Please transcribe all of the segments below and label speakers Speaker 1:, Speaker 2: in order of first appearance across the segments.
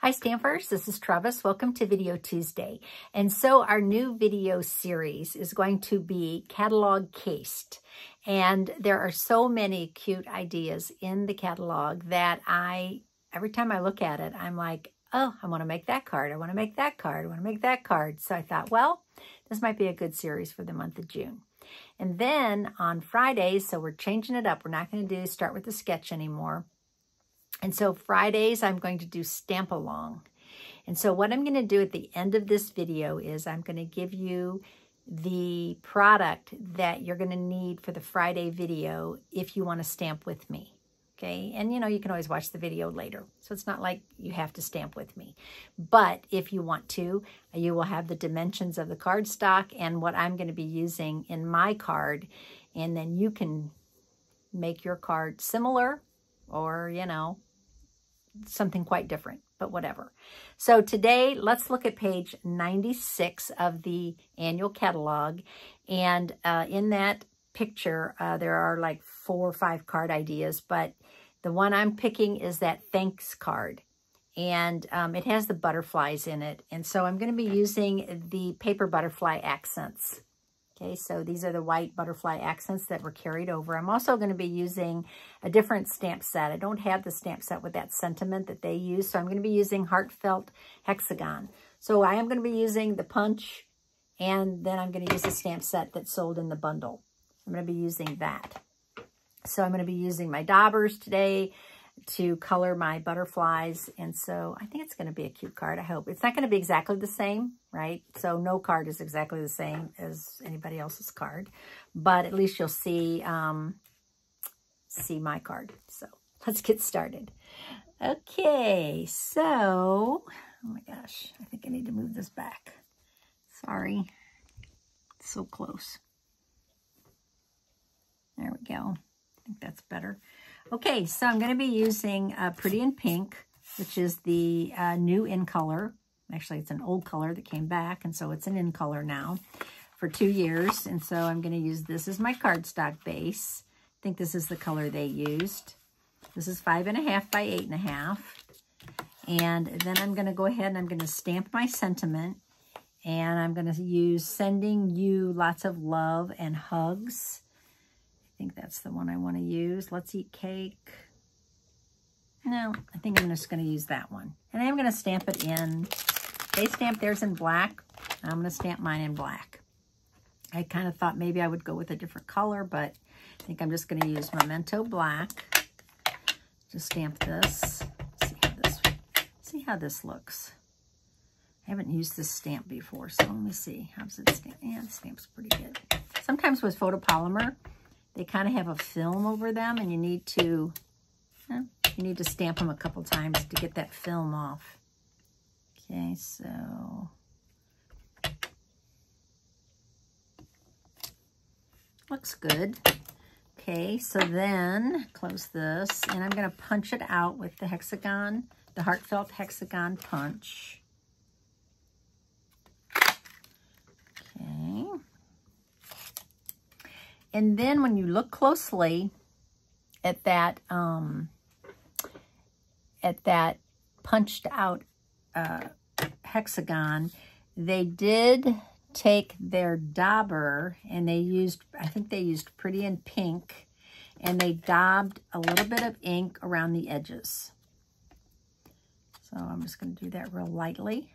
Speaker 1: Hi Stampers, this is Trevis. Welcome to Video Tuesday. And so our new video series is going to be catalog cased. And there are so many cute ideas in the catalog that every time I look at it, I'm like, oh, I want to make that card. I want to make that card. I want to make that card. So I thought, well, this might be a good series for the month of June. And then on Fridays, so we're changing it up. We're not going to start with the sketch anymore. And so Fridays, I'm going to do Stamp Along. And so what I'm going to do at the end of this video is I'm going to give you the product that you're going to need for the Friday video if you want to stamp with me. Okay, and you can always watch the video later. So it's not like you have to stamp with me. But if you want to, you will have the dimensions of the cardstock and what I'm going to be using in my card. And then you can make your card similar or, something quite different, but whatever. So today, let's look at page 96 of the annual catalog. And in that picture, there are like 4 or 5 card ideas, but the one I'm picking is that thanks card. And it has the butterflies in it. And so I'm going to be using the paper butterfly accents. Okay, so these are the white butterfly accents that were carried over. I'm also going to be using a different stamp set. I don't have the stamp set with that sentiment that they use, so I'm going to be using Heartfelt Hexagon. So I am going to be using the punch, and then I'm going to use the stamp set that's sold in the bundle. I'm going to be using that. So I'm going to be using my Daubers today to color my butterflies. And so I think it's going to be a cute card, I hope. It's not going to be exactly the same, right? So no card is exactly the same as anybody else's card. But at least you'll see, see my card. So let's get started. Okay, so, oh my gosh, I think I need to move this back. Sorry, it's so close. There we go. I think that's better. Okay, so I'm going to be using Pretty in Pink, which is the new in color. Actually, it's an old color that came back, and so it's an in color now for 2 years. And so I'm going to use this as my cardstock base. I think this is the color they used. This is 5.5 by 8.5. And then I'm going to go ahead and I'm going to stamp my sentiment. And I'm going to use Sending You Lots of Love and Hugs. I think that's the one I want to use. Let's Eat Cake. No, I think I'm just going to use that one. And I'm going to stamp it in. They stamped theirs in black. I'm going to stamp mine in black. I kind of thought maybe I would go with a different color, but I think I'm just going to use Memento Black to stamp this. See how this looks. I haven't used this stamp before, so let me see. How's it stamp? Yeah, the stamp's pretty good. Sometimes with photopolymer, they kind of have a film over them, and you need to stamp them a couple times to get that film off. Okay, so looks good. Okay, so then close this, and I'm going to punch it out with the hexagon, the Heartfelt Hexagon punch. Okay. And then when you look closely at that punched out hexagon, they did take their dauber and they used, I think they used Pretty in Pink, and they daubed a little bit of ink around the edges. So I'm just going to do that real lightly.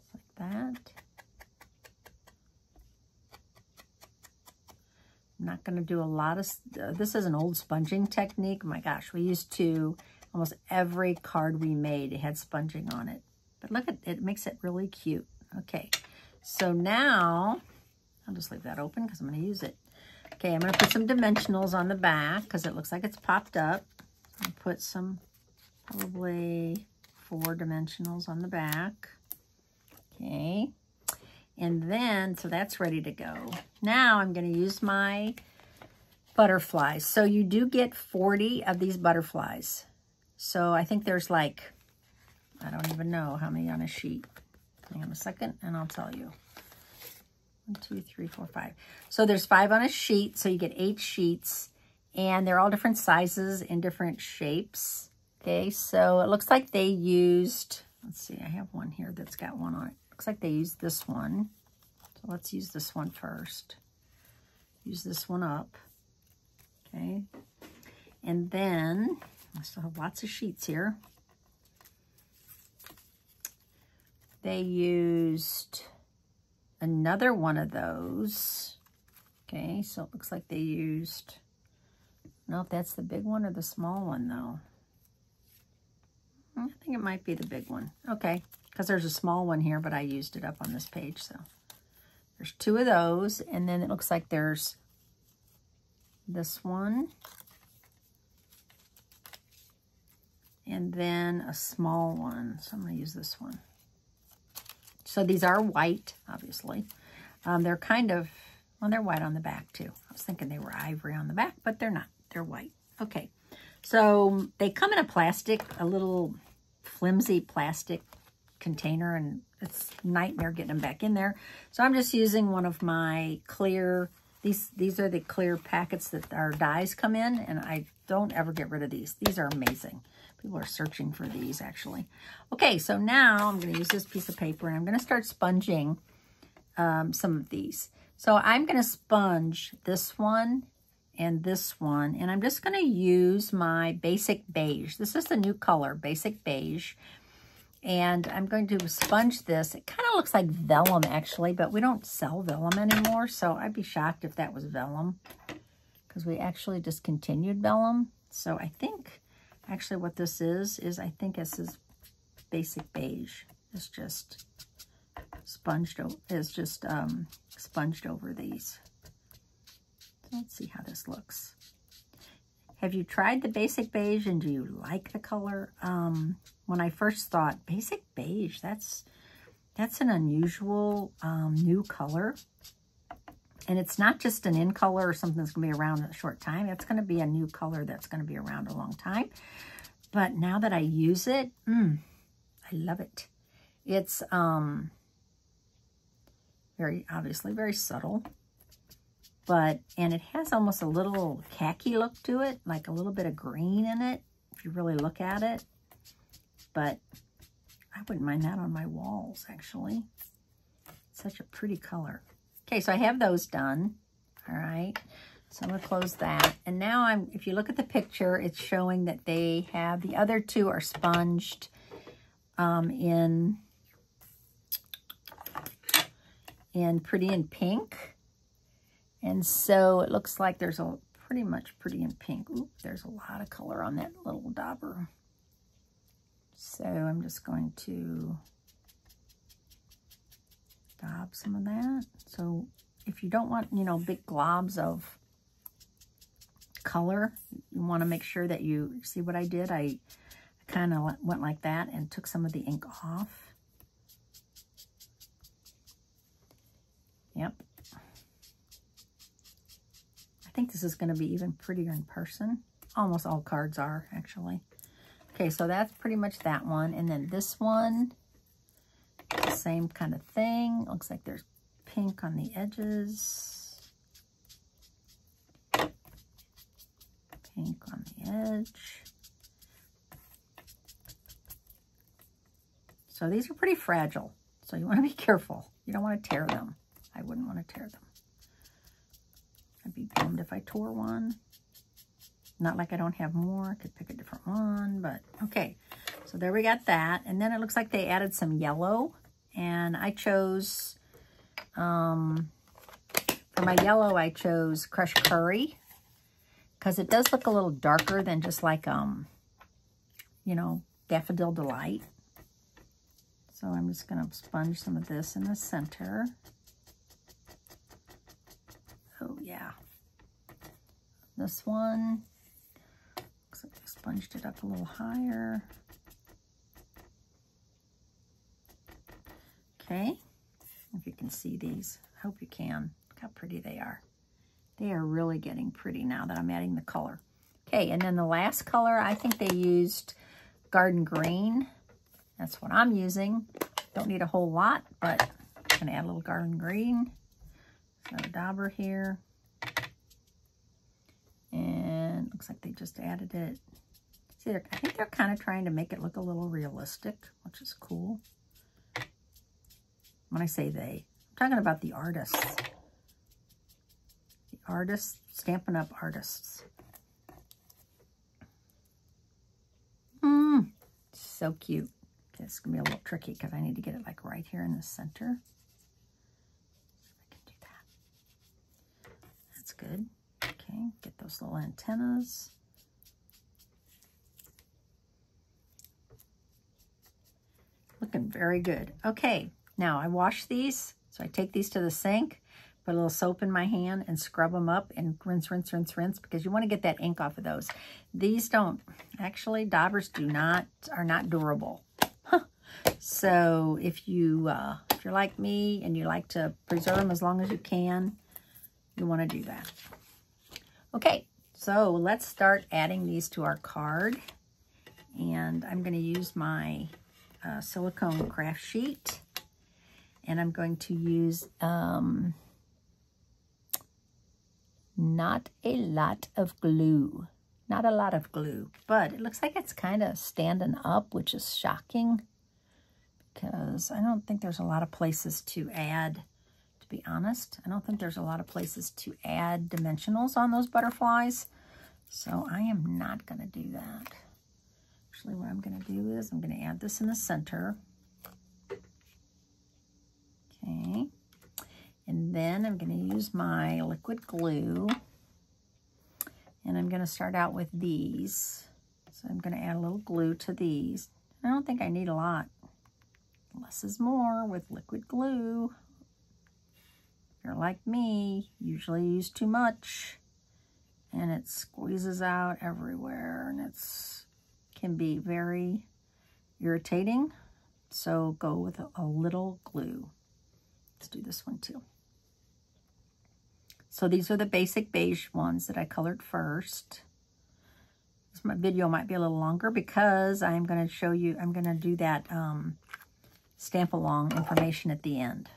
Speaker 1: Just like that. I'm not going to do a lot of, this is an old sponging technique. Oh my gosh, we used to, almost every card we made, it had sponging on it. But look at it, makes it really cute. Okay, so now, I'll just leave that open because I'm going to use it. Okay, I'm going to put some dimensionals on the back because it looks like it's popped up. I'll put some, probably 4 dimensionals on the back. Okay. And then, so that's ready to go. Now I'm going to use my butterflies. So you do get 40 of these butterflies. So I think there's like, I don't even know how many on a sheet. Hang on a second and I'll tell you. 1, 2, 3, 4, 5. So there's 5 on a sheet. So you get 8 sheets. And they're all different sizes and different shapes. Okay, so it looks like they used, let's see, I have one here that's got one on it. Looks like they used this one. So let's use this one first. Use this one up. Okay. And then, I still have lots of sheets here. They used another one of those. Okay, so it looks like they used, I don't know if that's the big one or the small one though. I think it might be the big one. Okay, because there's a small one here, but I used it up on this page. So there's two of those, and then it looks like there's this one, and then a small one. So I'm going to use this one. So these are white, obviously. They're kind of, well, they're white on the back too. I was thinking they were ivory on the back, but they're not. They're white. Okay, so they come in a plastic, a little flimsy plastic container, and it's a nightmare getting them back in there. So I'm just using one of my clear, these are the clear packets that our dies come in, and I don't ever get rid of these. These are amazing. People are searching for these, actually. Okay, so now I'm going to use this piece of paper, and I'm going to start sponging some of these. So I'm going to sponge this one and this one, and I'm just going to use my Basic Beige. This is the new color, Basic Beige, and I'm going to sponge this. It kind of looks like vellum, actually, but we don't sell vellum anymore, so I'd be shocked if that was vellum, because we actually discontinued vellum. So I think, actually, what this is I think this is Basic Beige. It's just sponged over these. Let's see how this looks. Have you tried the Basic Beige, and do you like the color? When I first thought, Basic Beige, that's an unusual new color. And it's not just an in color or something that's going to be around in a short time. It's going to be a new color that's going to be around a long time. But now that I use it, I love it. It's obviously very subtle. And it has almost a little khaki look to it, like a little bit of green in it, if you really look at it. But I wouldn't mind that on my walls, actually. It's such a pretty color. Okay, so I have those done. All right, so I'm going to close that. And now if you look at the picture, it's showing that they have, the other two are sponged in Pretty in Pink. And so it looks like there's pretty much Pretty in Pink. Oop, there's a lot of color on that little dauber. So I'm just going to daub some of that. So if you don't want, big globs of color, you want to make sure that you see what I did. I kind of went like that and took some of the ink off. Yep. I think this is going to be even prettier in person. Almost all cards are, actually. Okay, so that's pretty much that one. And then this one, the same kind of thing. Looks like there's pink on the edges. Pink on the edge. So these are pretty fragile. So you want to be careful. You don't want to tear them. I wouldn't want to tear them. I'd be bummed if I tore one. Not like I don't have more. I could pick a different one, but okay. So there we got that. And then it looks like they added some yellow. And I chose, for my yellow, I chose Crushed Curry. Because it does look a little darker than just like, Daffodil Delight. So I'm just going to sponge some of this in the center. Oh, yeah. This one, looks like I sponged it up a little higher. Okay, if you can see these. I hope you can. Look how pretty they are. They are really getting pretty now that I'm adding the color. Okay, and then the last color, I think they used Garden Green. That's what I'm using. Don't need a whole lot, but I'm going to add a little Garden Green. So dauber here. And looks like they just added it. See, I think they're kind of trying to make it look a little realistic, which is cool. When I say they, I'm talking about the artists. The artists, Stampin' Up! Artists. So cute. Okay, it's going to be a little tricky because I need to get it like right here in the center. I can do that. That's good. Okay, get those little antennas. Looking very good. Okay, now I wash these. So I take these to the sink, put a little soap in my hand and scrub them up and rinse, rinse, rinse, rinse, because you want to get that ink off of those. These don't, actually, Daubers are not durable. So if you're like me and you like to preserve them as long as you can, you want to do that. Okay, so let's start adding these to our card. And I'm going to use my silicone craft sheet. And I'm going to use not a lot of glue. Not a lot of glue, but it looks like it's kind of standing up, which is shocking because I don't think there's a lot of places to add, to be honest. I don't think there's a lot of places to add dimensionals on those butterflies, so I am not going to do that. Actually, what I'm going to do is I'm going to add this in the center. Okay, and then I'm going to use my liquid glue, and I'm going to start out with these. So I'm going to add a little glue to these. I don't think I need a lot. Less is more with liquid glue. If you're like me, usually use too much, and it squeezes out everywhere, and can be very irritating. So go with a little glue. Let's do this one too. So these are the basic beige ones that I colored first. This video might be a little longer because I'm going to show you, I'm going to do that stamp along information at the end.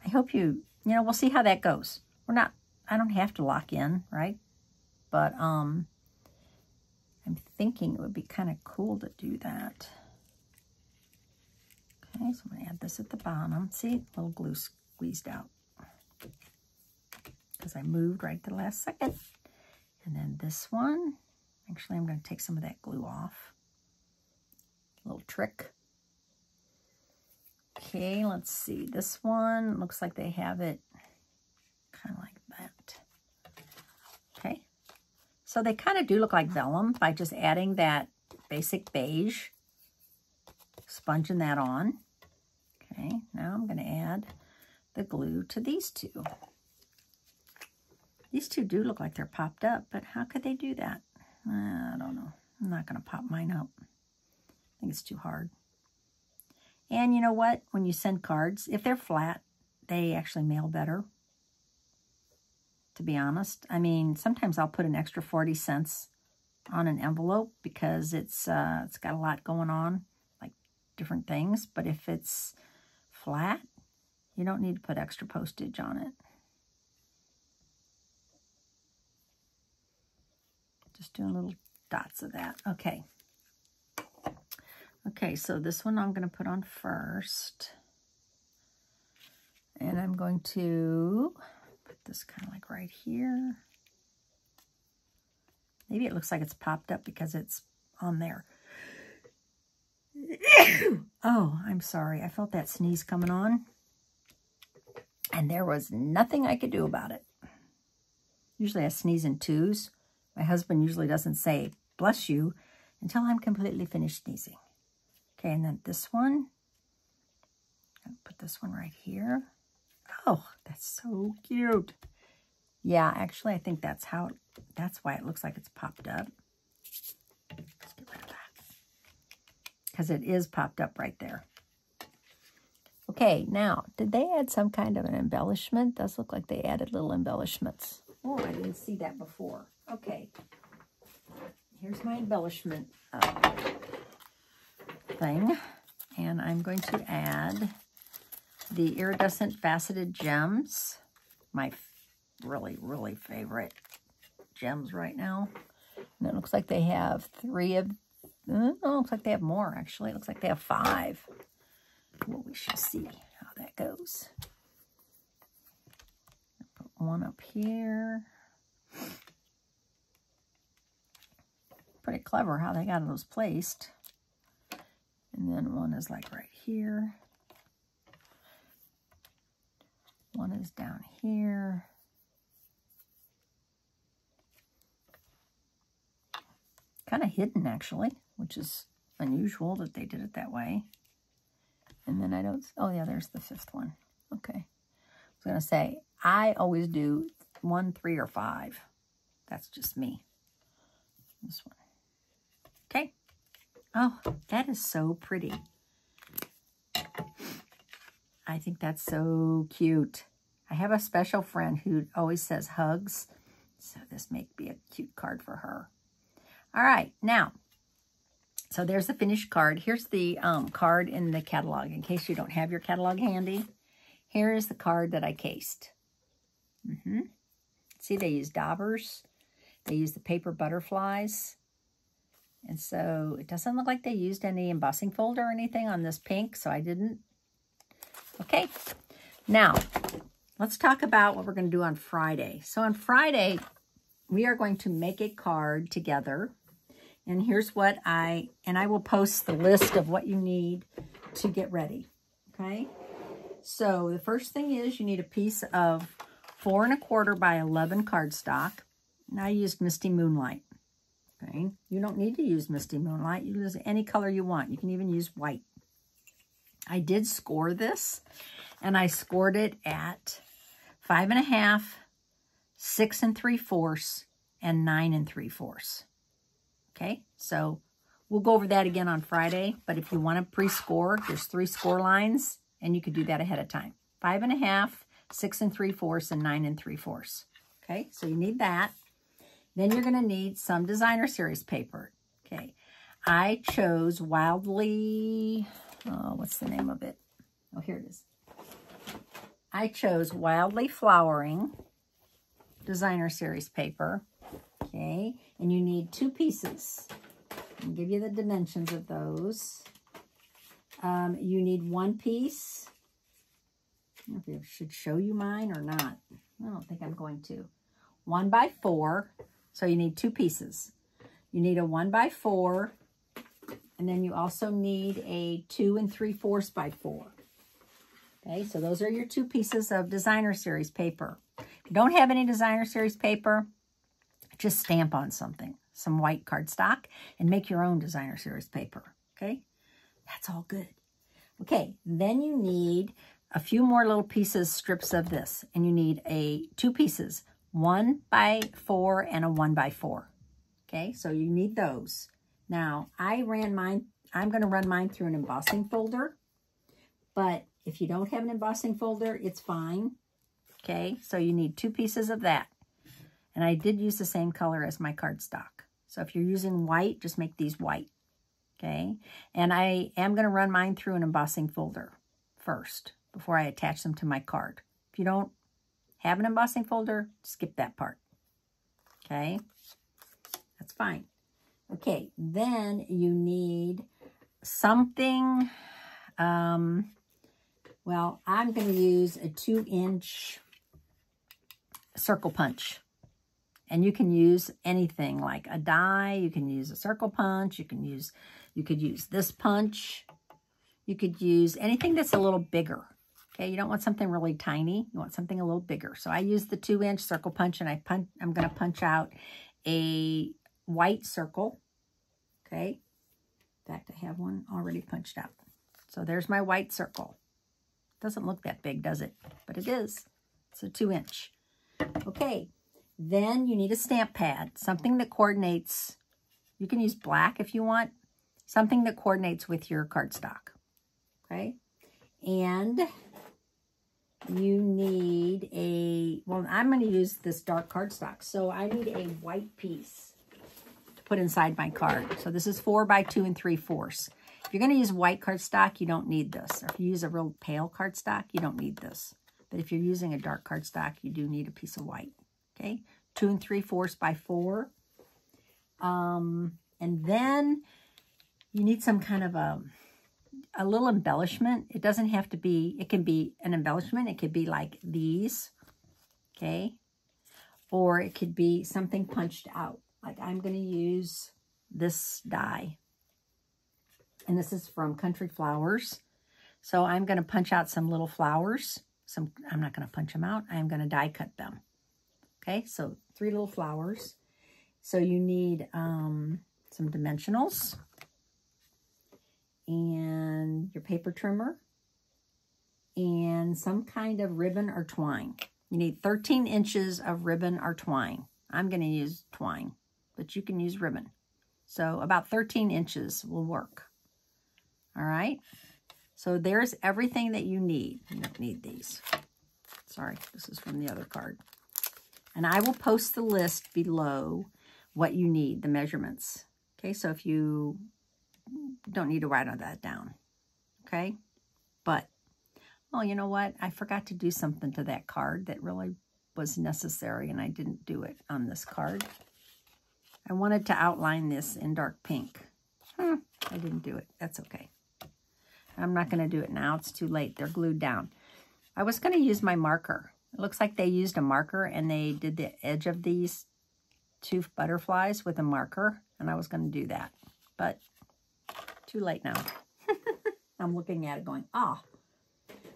Speaker 1: I hope we'll see how that goes. I don't have to lock in, right? But I'm thinking it would be kind of cool to do that. Okay, so I'm going to add this at the bottom. See, a little glue squeezed out because I moved right to the last second. And then this one, actually, I'm going to take some of that glue off. A little trick. Okay, let's see. This one looks like they have it kind of like that. Okay, so they kind of do look like vellum by just adding that basic beige, sponging that on. Okay, now I'm going to add the glue to these two. These two do look like they're popped up, but how could they do that? I don't know. I'm not going to pop mine up. I think it's too hard. And you know what? When you send cards, if they're flat, they actually mail better, to be honest. I mean, sometimes I'll put an extra 40 cents on an envelope because it's got a lot going on, like different things. But if it's flat, you don't need to put extra postage on it. Just doing little dots of that. Okay. Okay, so this one I'm going to put on first. And I'm going to put this kind of like right here. Maybe it looks like it's popped up because it's on there. Oh, I'm sorry. I felt that sneeze coming on. And there was nothing I could do about it. Usually I sneeze in twos. My husband usually doesn't say, bless you, until I'm completely finished sneezing. Okay, and then this one, I'll put this one right here. Oh, that's so cute. Yeah, actually, I think that's why it looks like it's popped up. Let's get rid of that. Because it is popped up right there. Okay, now, did they add some kind of an embellishment? Does look like they added little embellishments. Oh, I didn't see that before. Okay, here's my embellishment thing, and I'm going to add the iridescent faceted gems, my really, really favorite gems right now. And it looks like they have 3 of, oh, looks like they have more, actually. It looks like they have 5. Well, we shall see how that goes. Put one up here. Pretty clever how they got those placed. And then one is like right here. One is down here. Kind of hidden, actually, which is unusual that they did it that way. And then I don't, oh yeah, there's the 5th one. Okay. I was going to say, I always do 1, 3, or 5. That's just me. This one. Okay. Oh, that is so pretty. I think that's so cute. I have a special friend who always says hugs, so this may be a cute card for her. All right, now, so there's the finished card. Here's the card in the catalog, in case you don't have your catalog handy. Here is the card that I cased. See, they use Daubers. They use the paper butterflies. And so it doesn't look like they used any embossing folder or anything on this pink, so I didn't. Okay, now let's talk about what we're going to do on Friday. So on Friday, we are going to make a card together. And here's what I will post the list of what you need to get ready, okay? So the first thing is you need a piece of 4 1/4 by 11 cardstock. And I used Misty Moonlight, okay? You don't need to use Misty Moonlight. You use any color you want. You can even use white. I did score this, and I scored it at 5 1/2, 6 3/4, and 9 3/4. Okay, so we'll go over that again on Friday, but if you want to pre-score, there's 3 score lines, and you could do that ahead of time. 5 1/2, 6 3/4, and 9 3/4. Okay, so you need that. Then you're going to need some designer series paper. Okay, I chose Wildly, what's the name of it? Oh, here it is. I chose Wildly Flowering designer series paper. Okay, and you need 2 pieces. I'll give you the dimensions of those. You need 1 piece. I don't know if I should show you mine or not. I don't think I'm going to. 1 by 4. So you need 2 pieces. You need a 1 by 4. And then you also need a 2 3/4 by 4. Okay, so those are your 2 pieces of designer series paper. If you don't have any designer series paper, just stamp on something, some white cardstock, and make your own designer series paper, okay? That's all good. Okay, then you need a few more little pieces, strips of this, and you need 2 pieces, 1 by 4 and a 1 by 4, okay? So you need those. Now, I'm going to run mine through an embossing folder, but if you don't have an embossing folder, it's fine, okay? So you need 2 pieces of that. And I did use the same color as my cardstock. So if you're using white, just make these white, okay? And I am going to run mine through an embossing folder first before I attach them to my card. If you don't have an embossing folder, skip that part, okay? That's fine. Okay, then you need something, well, I'm going to use a 2-inch circle punch. And you can use anything like a die. You can use a circle punch. You could use this punch. You could use anything that's a little bigger. Okay, you don't want something really tiny. You want something a little bigger. So I use the 2-inch circle punch, and I'm going to punch out a white circle. Okay, in fact, I have one already punched out. So there's my white circle. Doesn't look that big, does it? But it is. It's a 2-inch. Okay. Then you need a stamp pad, something that coordinates. You can use black if you want, something that coordinates with your cardstock, okay? And you need well, I'm going to use this dark cardstock, so I need a white piece to put inside my card. So this is 4 by 2 3/4. If you're going to use white cardstock, you don't need this. If you use a real pale cardstock, you don't need this. But if you're using a dark cardstock, you do need a piece of white. Okay, 2 3/4 by 4. And then you need some kind of a little embellishment. It doesn't have to be, it can be an embellishment. It could be like these, okay? Or it could be something punched out. Like I'm going to use this die. And this is from Country Flowers. So I'm going to punch out some little flowers. I'm not going to punch them out. I'm going to die cut them. Okay, so 3 little flowers. So you need some dimensionals and your paper trimmer and some kind of ribbon or twine. You need 13 inches of ribbon or twine. I'm going to use twine, but you can use ribbon. So about 13 inches will work. All right. So there's everything that you need. You don't need these. Sorry, this is from the other card. And I will post the list below what you need, the measurements. Okay, so if you don't need to write all that down. Okay, but, oh, you know what? I forgot to do something to that card that really was necessary, and I didn't do it on this card. I wanted to outline this in dark pink. I didn't do it. That's okay. I'm not going to do it now. It's too late. They're glued down. I was going to use my marker. It looks like they used a marker, and they did the edge of these 2 butterflies with a marker, and I was going to do that. But too late now. I'm looking at it going, oh.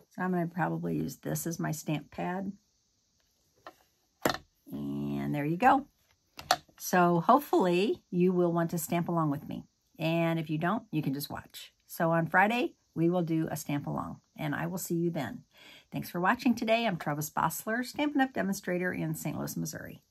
Speaker 1: So I'm going to probably use this as my stamp pad. And there you go. So hopefully you will want to stamp along with me. And if you don't, you can just watch. So on Friday, we will do a stamp along, and I will see you then. Thanks for watching today. I'm Trevis Bossler, Stampin' Up! Demonstrator in St. Louis, Missouri.